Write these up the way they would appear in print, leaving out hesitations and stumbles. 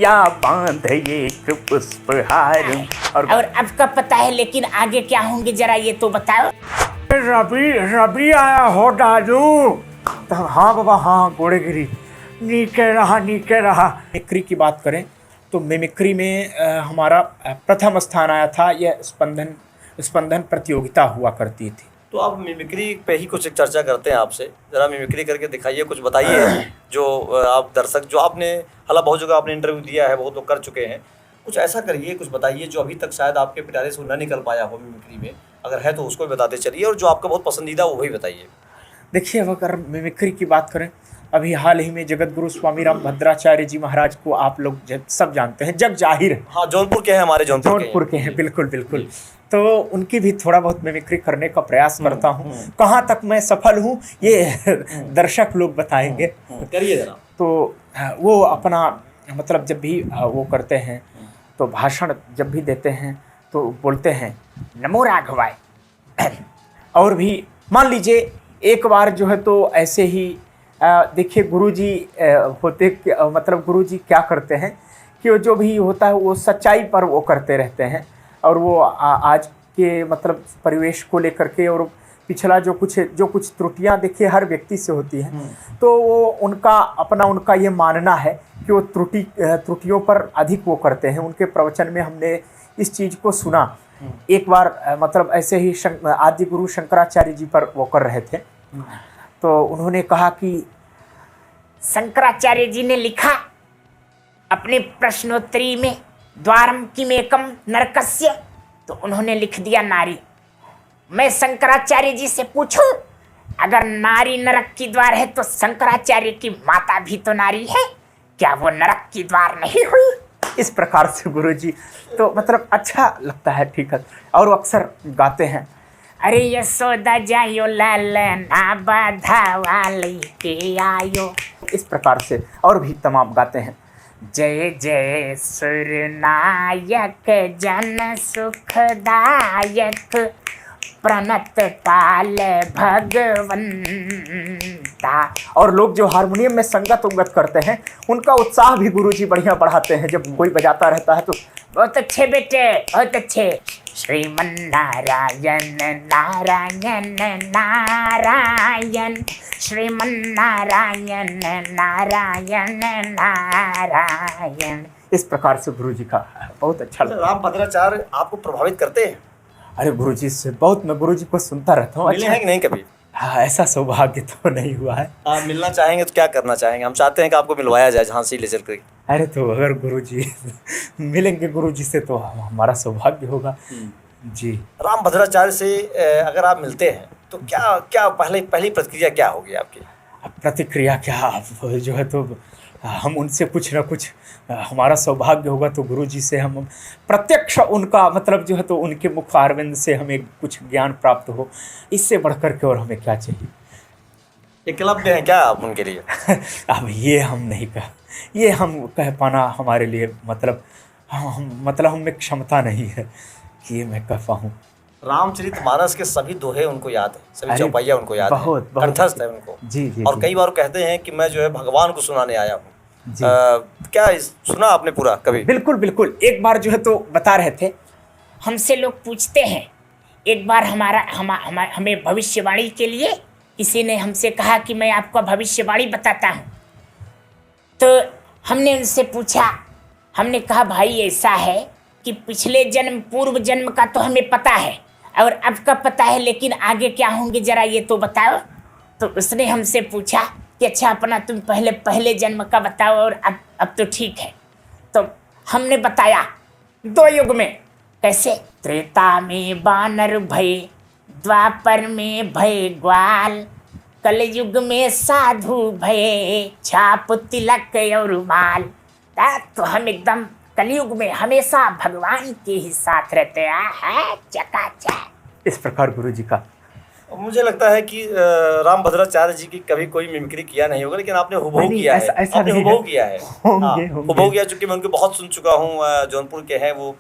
मैया बांध एक पुष्पहार। और अब का पता है, लेकिन आगे क्या होंगे जरा ये तो बताओ। रवि रवि आया हो दादू। हाँ बाबा हाँ, गोड़ेगिरी नीचे रहा। मिमिक्री की बात करें तो मिमिक्री में हमारा प्रथम स्थान आया था। यह स्पंदन प्रतियोगिता हुआ करती थी। तो अब मिमिक्री पे ही कुछ चर्चा करते हैं आपसे। ज़रा मिमिक्री करके दिखाइए, कुछ बताइए जो आप दर्शक, जो आपने हालांकि बहुत जगह आपने इंटरव्यू दिया है, बहुत लोग कर चुके हैं, कुछ ऐसा करिए, कुछ बताइए जो अभी तक शायद आपके पिटारे से ना निकल पाया हो मिमिक्री में। अगर है तो उसको भी बताते चलिए, और जो आपका बहुत पसंदीदा वो भी बताइए। देखिए, अब अगर मिमिक्री की बात करें, अभी हाल ही में जगत गुरु स्वामी राम भद्राचार्य जी महाराज को आप लोग सब जानते हैं, जग जाहिर है। हाँ, जौनपुर के हैं, हमारे जौनपुर के हैं, बिल्कुल। तो उनकी भी थोड़ा बहुत मिमिक्री करने का प्रयास करता हूँ। कहाँ तक मैं सफल हूँ ये दर्शक लोग बताएंगे। करिए जरा। तो वो अपना मतलब जब भी वो करते हैं तो भाषण जब भी देते हैं तो बोलते हैं नमो राघवाय। और भी मान लीजिए एक बार जो है तो ऐसे ही देखिए गुरुजी मतलब गुरुजी क्या करते हैं कि जो भी होता है वो सच्चाई पर वो करते रहते हैं। और वो आज के मतलब परिवेश को लेकर के और पिछला जो कुछ त्रुटियां देखिए हर व्यक्ति से होती हैं, तो वो उनका ये मानना है कि वो त्रुटियों पर अधिक वो करते हैं। उनके प्रवचन में हमने इस चीज़ को सुना। एक बार मतलब ऐसे ही आदि गुरु शंकराचार्य जी पर वो कर रहे थे, तो उन्होंने कहा कि शंकराचार्य जी ने लिखा अपने प्रश्नोत्तरी में द्वारम किमेकम नरकस्य, तो उन्होंने लिख दिया नारी। मैं शंकराचार्य जी से पूछूं, अगर नारी नरक की द्वार है तो शंकराचार्य की माता भी तो नारी है, क्या वो नरक की द्वार नहीं हुई? इस प्रकार से गुरुजी तो मतलब अच्छा लगता है, ठीक है। और वो अक्सर गाते हैं, अरे यशोदा जायो लालना बाधावा लेके आयो, इस प्रकार से और भी तमाम गाते हैं। जय जय सुरनायक जन सुखदायक प्रणत काल भगवंता। और लोग जो हारमोनियम में संगत उंगत करते हैं उनका उत्साह भी गुरुजी बढ़िया बढ़ाते हैं। जब कोई बजाता रहता है तो बहुत अच्छे बेटे, बहुत अच्छे। श्रीमन नारायण नारायण नारायण, श्रीमन नारायण नारायण नारायण। इस प्रकार से गुरुजी का बहुत अच्छा लगता है। राम भद्राचार्य आपको प्रभावित करते हैं? अरे गुरुजी से बहुत, मैं गुरुजी को सुनता रहता हूँ। मिले हैं कि नहीं कभी? हाँ, ऐसा सौभाग्य तो नहीं हुआ है। आप मिलना चाहेंगे तो क्या करना चाहेंगे? हम चाहते हैं कि आपको मिलवाया जाए झांसी ले चल कर। अरे तो अगर गुरुजी मिलेंगे गुरुजी से तो हमारा सौभाग्य होगा जी। राम भद्राचार्य से अगर आप मिलते हैं तो क्या पहली प्रतिक्रिया क्या होगी आपकी? प्रतिक्रिया क्या, जो है तो हम उनसे कुछ ना कुछ, हमारा सौभाग्य होगा तो गुरुजी से हम प्रत्यक्ष उनका मतलब जो है तो उनके मुख अरविंद से हमें कुछ ज्ञान प्राप्त हो, इससे बढ़कर के और हमें क्या चाहिए। एकलव्य हैं क्या आप उनके लिए? अब ये हम कह पाना हमारे लिए मतलब हमें क्षमता नहीं है कि ये मैं कह पाऊँ। रामचरितमानस के सभी दोहे उनको याद है, सभी चौपाइयाँ उनको याद है, बहुत कंठस्थ है उनको। जी। और कई बार कहते हैं कि मैं जो है भगवान को सुनाने आया हूँ। क्या सुना आपने पूरा कभी? बिल्कुल। एक बार जो है तो बता रहे थे, हमसे लोग पूछते हैं, एक बार हमें भविष्यवाणी के लिए किसी ने हमसे कहा कि मैं आपको भविष्यवाणी बताता हूँ। तो हमने उनसे पूछा, हमने कहा भाई ऐसा है कि पिछले जन्म पूर्व जन्म का तो हमें पता है और अब का पता है, लेकिन आगे क्या होंगे जरा ये तो बताओ। तो उसने हमसे पूछा कि अच्छा अपना तुम पहले जन्म का बताओ और अब तो ठीक है। तो हमने बताया 2 युग में कैसे, त्रेता में बानर भय, द्वापर में भय ग्वाल, कलयुग में साधु भय, छाप तिलक और माल। तो हम एकदम कलयुग में हमेशा भगवान के ही साथ रहते हैं, चकाचक। इस प्रकार गुरुजी का मुझे लगता है कि राम भद्राचार्य जी की कभी कोई मिमिक्री किया नहीं होगा, लेकिन आपने हुबहू किया है। आपने हुबहू किया है। हुबहू किया, चूंकि मैं उनके बहुत सुन चुका हूँ। जौनपुर के हैं वो,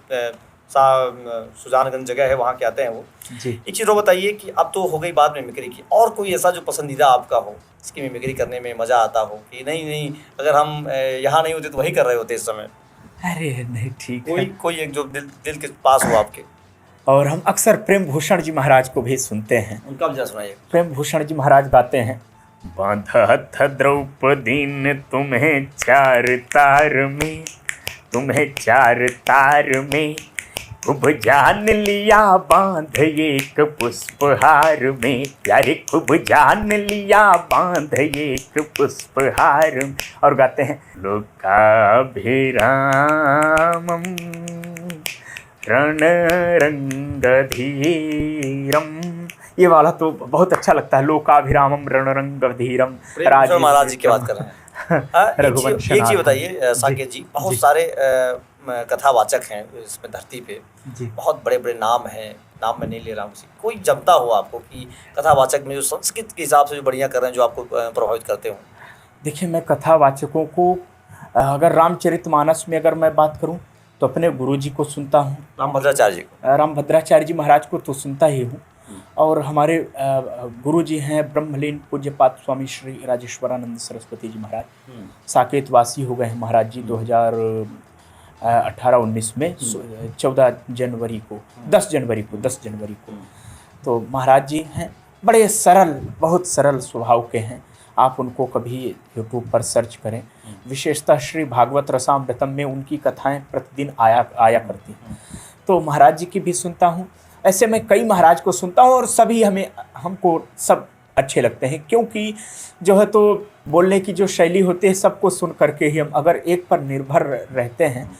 सुजानगंज जगह है, वहाँ के आते हैं वो जी। एक चीज़ वो बताइए कि अब तो हो गई बात मिमिक्री की, और कोई ऐसा जो पसंदीदा आपका हो, इसकी मिमिक्री करने में मज़ा आता हो कि नहीं अगर हम यहाँ नहीं होते तो वही कर रहे होते इस समय? अरे नहीं, ठीक है। कोई एक जो दिल के पास हो आपके, और हम अक्सर प्रेम भूषण जी महाराज को भी सुनते हैं। उनका भी जरा सुनाइए। प्रेम भूषण जी महाराज गाते हैं, बांधत द्रौपदी ने तुम्हें चार तार में, तुम्हें चार तार में, खूब जान लिया बांध एक पुष्पहार में, यारे खूब जान लिया बांध एक पुष्पहार में। और गाते हैं, लोकाभिरामम रणरंगधीरम। ये वाला तो बहुत अच्छा लगता है, लोकाभिरामम रणरंगधीरम। महाराज जी की बात कर रहे हैं। रघुवंश एक चीज बताइए साकेत जी, बहुत सारे कथावाचक हैं इसमें धरती पे, बहुत बड़े बड़े नाम हैं, नाम मैं नहीं ले रहा हूँ, कोई जमता हो आपको कि कथावाचक में जो संस्कृत के हिसाब से जो बढ़िया कर रहे हैं, जो आपको प्रभावित करते हो? देखिए, मैं कथावाचकों को अगर रामचरितमानस में अगर मैं बात करूं तो अपने गुरुजी को सुनता हूं, रामभद्राचार्य जी को, रामभद्राचार्य जी महाराज को तो सुनता ही हूं। और हमारे गुरुजी हैं ब्रह्मलीन पूज्यपाद स्वामी श्री राजेश्वरानंद सरस्वती जी महाराज, साकेत वासी हो गए हैं महाराज जी 2018-19 में 14 जनवरी को 10 जनवरी को। तो महाराज जी हैं बड़े सरल, बहुत सरल स्वभाव के हैं। आप उनको कभी यूट्यूब पर सर्च करें, विशेषतः श्री भागवत रसामृतम में उनकी कथाएं प्रतिदिन आया करती हैं। तो महाराज जी की भी सुनता हूँ। ऐसे मैं कई महाराज को सुनता हूँ और सभी हमको सब अच्छे लगते हैं, क्योंकि जो है तो बोलने की जो शैली होती है, सबको सुन करके ही हम अगर एक पर निर्भर रहते हैं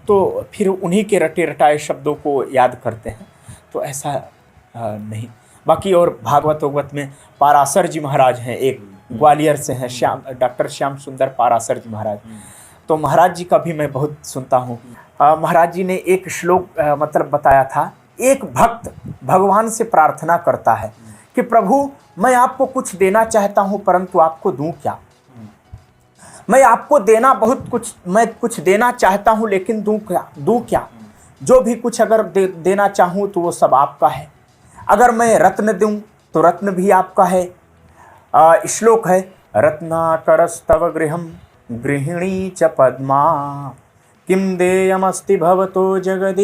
तो फिर उन्हीं के रटे रटाए शब्दों को याद करते हैं, तो ऐसा नहीं। बाकी और भागवत में पाराशर जी महाराज हैं, एक ग्वालियर से हैं, डॉक्टर श्याम सुंदर पाराशर जी महाराज। तो महाराज जी का भी मैं बहुत सुनता हूँ। महाराज जी ने एक श्लोक मतलब बताया था, एक भक्त भगवान से प्रार्थना करता है कि प्रभु मैं आपको कुछ देना चाहता हूँ, परंतु आपको दूं क्या? मैं आपको देना बहुत कुछ, मैं कुछ देना चाहता हूँ, लेकिन दूं क्या? जो भी कुछ अगर देना चाहूँ तो वो सब आपका है। अगर मैं रत्न दूं तो रत्न भी आपका है। श्लोक है, रत्नाकरस्तव गृहम गृहिणी च पद्मा, किम देयमस्ति भवतो जगदीश्वराय,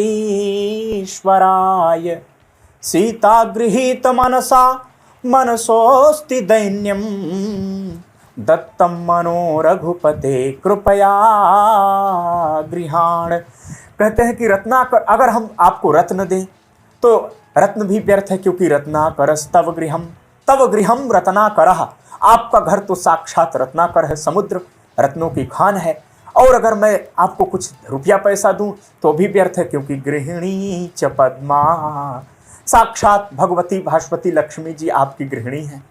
सीता गृहीत मनसा मनसोस्ति दैन्यम, दत्तम मनो रघुपते कृपया गृहाण। कहते हैं कि रत्नाकर, अगर हम आपको रत्न दें तो रत्न भी व्यर्थ है, क्योंकि रत्नाकरस्तव गृहम, तव गृहम रत्नाकरः, आपका घर तो साक्षात रत्नाकर है, समुद्र रत्नों की खान है। और अगर मैं आपको कुछ रुपया पैसा दूं तो भी व्यर्थ है, क्योंकि गृहिणी च पद्मा, साक्षात भगवती भास्वती लक्ष्मी जी आपकी गृहिणी हैं।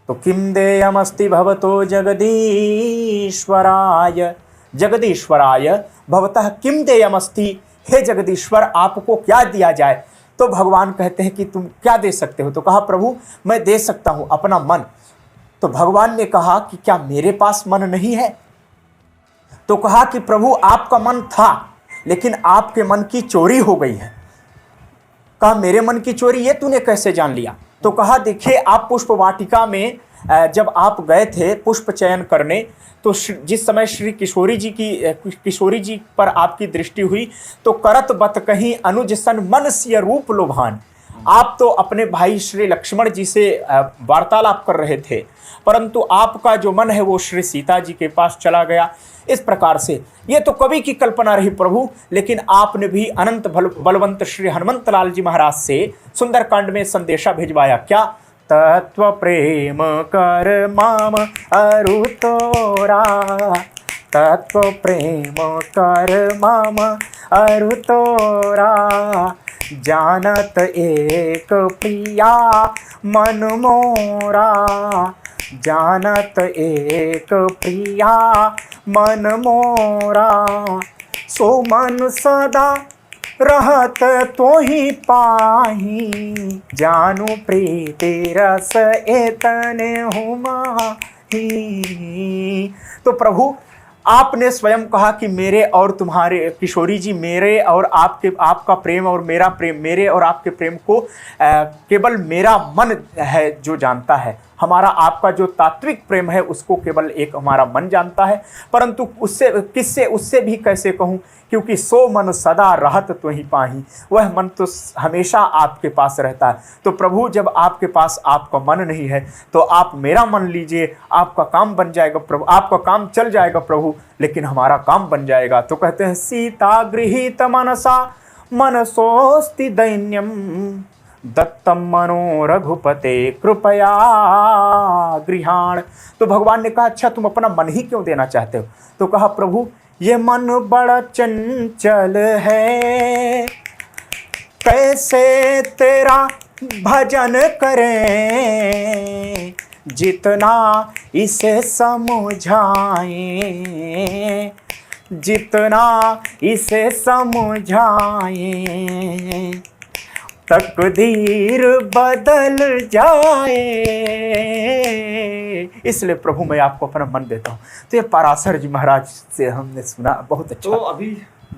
तो किम देयमस्ति भवतो जगदीश्वराय, जगदीश्वराय भवतः किम देयमस्ति, हे जगदीश्वर आपको क्या दिया जाए? तो भगवान कहते हैं कि तुम क्या दे सकते हो? तो कहा प्रभु मैं दे सकता हूँ अपना मन। तो भगवान ने कहा कि क्या मेरे पास मन नहीं है? तो कहा कि प्रभु आपका मन था, लेकिन आपके मन की चोरी हो गई है। कहा मेरे मन की चोरी ये तूने कैसे जान लिया? तो कहा देखिए, आप पुष्प वाटिका में जब आप गए थे पुष्प चयन करने, तो जिस समय श्री किशोरी जी पर आपकी दृष्टि हुई, तो करत बत कहीं अनुज सन मन सिय रूप लोभान, आप तो अपने भाई श्री लक्ष्मण जी से वार्तालाप कर रहे थे, परंतु आपका जो मन है वो श्री सीता जी के पास चला गया। इस प्रकार से ये तो कवि की कल्पना रही प्रभु, लेकिन आपने भी अनंत बलवंत श्री हनुमंत लाल जी महाराज से सुंदरकांड में संदेशा भिजवाया। क्या? तत्व प्रेम कर माम अरु तोरा, तत्व प्रेम कर माम अरु तोरा, जानत एक प्रिया मन मोरा, जानत एक प्रिया मन मोरा, सो मन सदा रहत तो ही पाही, जानू प्रीति रस एतने हुमाही। तो प्रभु आपने स्वयं कहा कि मेरे और तुम्हारे किशोरी जी, मेरे और आपका प्रेम और मेरा प्रेम, मेरे और आपके प्रेम को केवल मेरा मन है जो जानता है। हमारा आपका जो तात्विक प्रेम है उसको केवल एक हमारा मन जानता है, परंतु उससे भी कैसे कहूँ, क्योंकि सो मन सदा रहत तो ही पाही, वह मन तो हमेशा आपके पास रहता है। तो प्रभु जब आपके पास आपका मन नहीं है तो आप मेरा मन लीजिए, आपका काम बन जाएगा प्रभु, आपका काम चल जाएगा प्रभु, लेकिन हमारा काम बन जाएगा। तो कहते हैं सीता गृहीत मनसा मनसोस्ति दैन्यम दत्तम मनो रघुपते कृपया गृहाण। तो भगवान ने कहा अच्छा तुम अपना मन ही क्यों देना चाहते हो? तो कहा प्रभु ये मन बड़ा चंचल है, कैसे तेरा भजन करें, जितना इसे समझाएं, जितना इसे समझाएं, तकदीर बदल जाए। इसलिए प्रभु मैं आपको अपना मन देता हूँ। तो ये पराशर जी महाराज से हमने सुना, बहुत अच्छा। तो अभी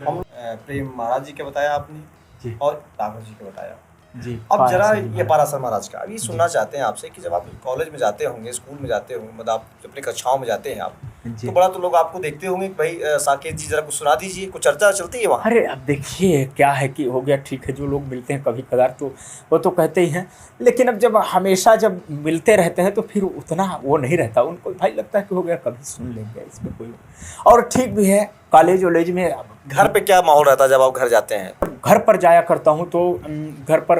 हम प्रेम महाराज जी के बताया आपने जी, और राघव जी के बताया जी। अब जरा पराशर ये महाराज। पराशर महाराज का अभी सुनना चाहते हैं आपसे कि जब आप कॉलेज में जाते होंगे, स्कूल में जाते होंगे, मतलब आप अपनी कक्षाओं में जाते हैं आप, जी। तो बड़ा तो लोग आपको देखते होंगे कि भाई साकेत जी जरा कुछ सुना दीजिए, कुछ चर्चा चलती है वहाँ। अरे अब देखिए क्या है कि हो गया ठीक है, जो लोग मिलते हैं कभी कभार तो वो तो कहते ही हैं, लेकिन अब जब हमेशा जब मिलते रहते हैं तो फिर उतना वो नहीं रहता, उनको भाई लगता है कि हो गया कभी सुन लेंगे इसमें कोई। और ठीक भी है, कॉलेज वॉलेज में घर पे क्या माहौल रहता है जब आप घर जाते हैं? घर पर जाया करता हूँ तो घर पर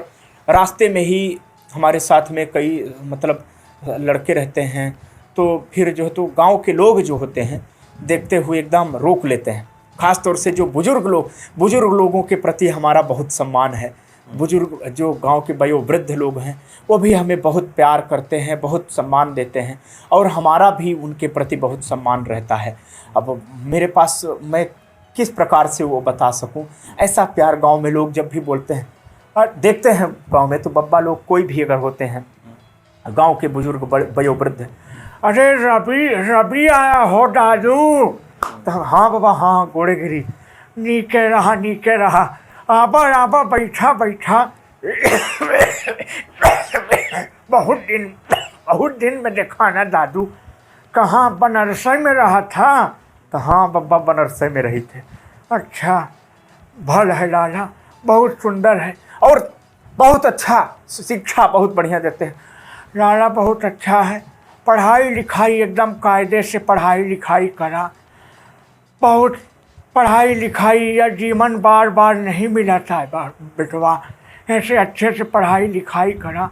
रास्ते में ही हमारे साथ में कई मतलब लड़के रहते हैं, तो फिर जो है तो गांव के लोग जो होते हैं देखते हुए एकदम रोक लेते हैं। ख़ास तौर से जो बुजुर्ग लोगों के प्रति हमारा बहुत सम्मान है। बुजुर्ग जो गांव के वयोवृद्ध लोग हैं वो भी हमें बहुत प्यार करते हैं, बहुत सम्मान देते हैं, और हमारा भी उनके प्रति बहुत सम्मान रहता है। अब मेरे पास मैं किस प्रकार से वो बता सकूं, ऐसा प्यार गांव में लोग जब भी बोलते हैं और देखते हैं गांव में तो बब्बा लोग कोई भी अगर होते हैं गांव के बुजुर्ग वयोवृद्ध, अरे रवि आया हो दादू, तो हाँ बाबा हाँ गोड़ेगिरी, नीचे रहा, आबा बैठा बहुत दिन में देखा ना दादू, कहाँ बनारस में रहा था? तो हाँ बब्बा बनारस में रही थे। अच्छा भल है लाला, बहुत सुंदर है और बहुत अच्छा शिक्षा बहुत बढ़िया देते हैं लाला, बहुत अच्छा है, पढ़ाई लिखाई एकदम कायदे से पढ़ाई लिखाई करा, बहुत पढ़ाई लिखाई या जीवन बार नहीं मिला था बेटवा, ऐसे अच्छे से पढ़ाई लिखाई करा।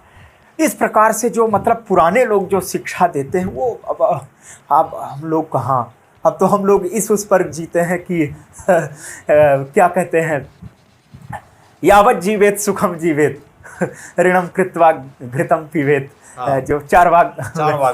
इस प्रकार से जो मतलब पुराने लोग जो शिक्षा देते हैं वो अब हम लोग कहाँ, अब तो हम लोग उस पर जीते हैं कि क्या कहते हैं, यावत जीवेत सुखम जीवेत ऋणम कृत्वा घृतम पीवेत। हाँ। जो चारवाक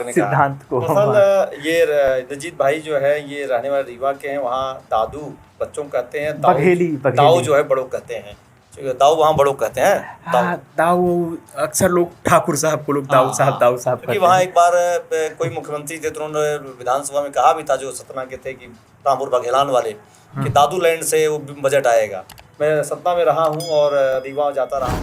ने सिद्धांत को दरअसल ये रंजीत भाई जो है ये रहने वाले रीवा के हैं, वहाँ दादू बच्चों को कहते हैं, दाऊ जो है बड़ों कहते हैं, दाऊ वहाँ बड़ों कहते हैं। दाऊ अक्सर लोग ठाकुर साहब को लोग दाऊ साहब क्योंकि वहाँ एक बार कोई मुख्यमंत्री थे तो उन्होंने विधानसभा में कहा भी था जो सतना के थे कि रामपुर बघेलान वाले कि दादू लैंड से वो बजट आएगा। मैं सतना में रहा हूँ और रीवा जाता रहा हूँ।